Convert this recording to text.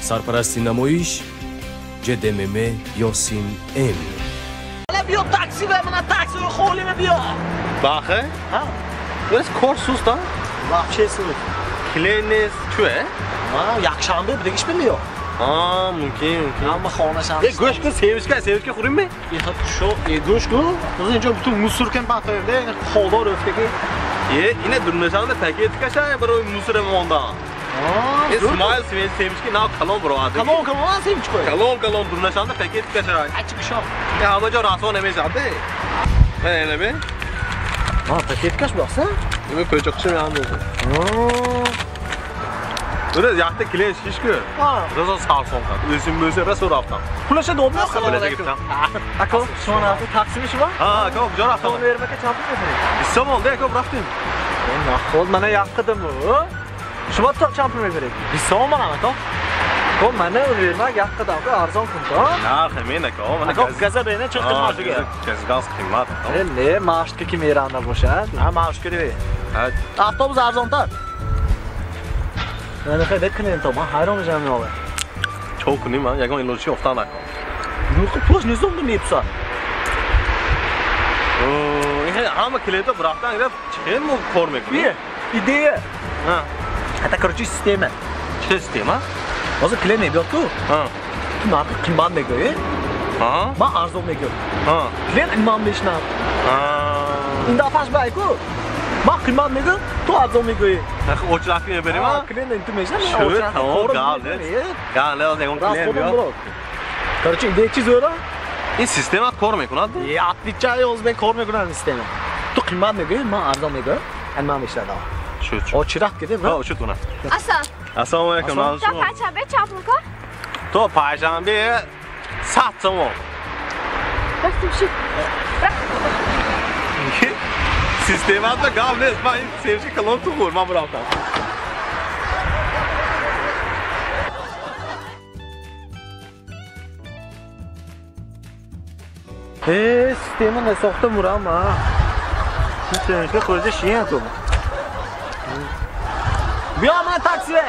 سرپرستی نمایش جدمم یاسین ام. بیا تاکسی به من تاکسی رو خولی بیا. باخه؟ ها. بس کار سوستا؟ چه سوست؟ کلینیس چوه؟ yakşamda bir dekiş biliyor. Mümkün. Ama xona şansı. Goşku sevişke xurayım mı? Şu goşku, biz önce bütün musurken batırdı, xolar öfkeki. Yine durmasan da paket kaşa bro musur monda. İsmail sevişke na kalon bro adı. Kalon sevmiş koy. Kalon durmasan da paket kaşa. Açık şok. Ya ama jo rason emes adı. Ben ne be? Paket kaç baksa? Ne koyacakmışım yalnız. Böyle yakta kileş şişkü. Razon sağ son kat. Özüm böyle rasor haftan. Kulaşa dolmuyor mu? Böyle gittim. Akıl şu an artık taksimi şu var. Akıl güzel haftan. Onu vermeye çarptın mı? İstanbul'da akıl bıraktım. Nakol bana yakıdı mı? Şu var çarptın mı vereyim? Bir son bana nakol. Kol bana onu vermek yakıdı abi arzon kundu. Ya hemen akıl. Nakol gaza beni çıktım maaşı gel. Gaz kıymat. Ne maaştı kim İran'da boşa? Ha maaş görüyor. Evet. Avtobus arzonda. Ben de bekleyin tamam. Hayran olacağım ne olur. Çok önemli ha. Yakın ilişki oftan akıl. Yok plus ne zondu ne yapsa? Ama kilidi bıraktan gidip çıkayım mı kormek? Bir ideya. Ha. Hatta короче sistemi. Şey sistem ha? Nasıl kile ne yaptı? Ha. Kim artık kimban ne göğe? Ha. Ma arzon ne göğe? Ha. Kile imam ne işna? Ha. İnda faş bayku. Ma kimban ne göğe? Tu arzon ne göğe? O çarpı ne benim ha? Kile ne intimation? Şöyle tamam gal. Ya ne olacak onu kile yapıyor. Короче ideya çiziyor. Sistem at kormek onu adı. Ya atlıcağı Özbek korme kuran sistemi. Tu kimban ne göğe? Ma arzon ne göğe? Imam işler daha. Şut. O çırak gibi mi? Ha şut ona. Asal. Assalomu alaykum. Ta perşembe çarplıka. To perşembe saat tamam. Bırak bir şey. Sistem adı gal ne? Ben sevgi kalon tuğur ma bırakta. Sistemin de soktum vuram ha. Hiç öyle koyacak şey yok. Bir ama taksiye.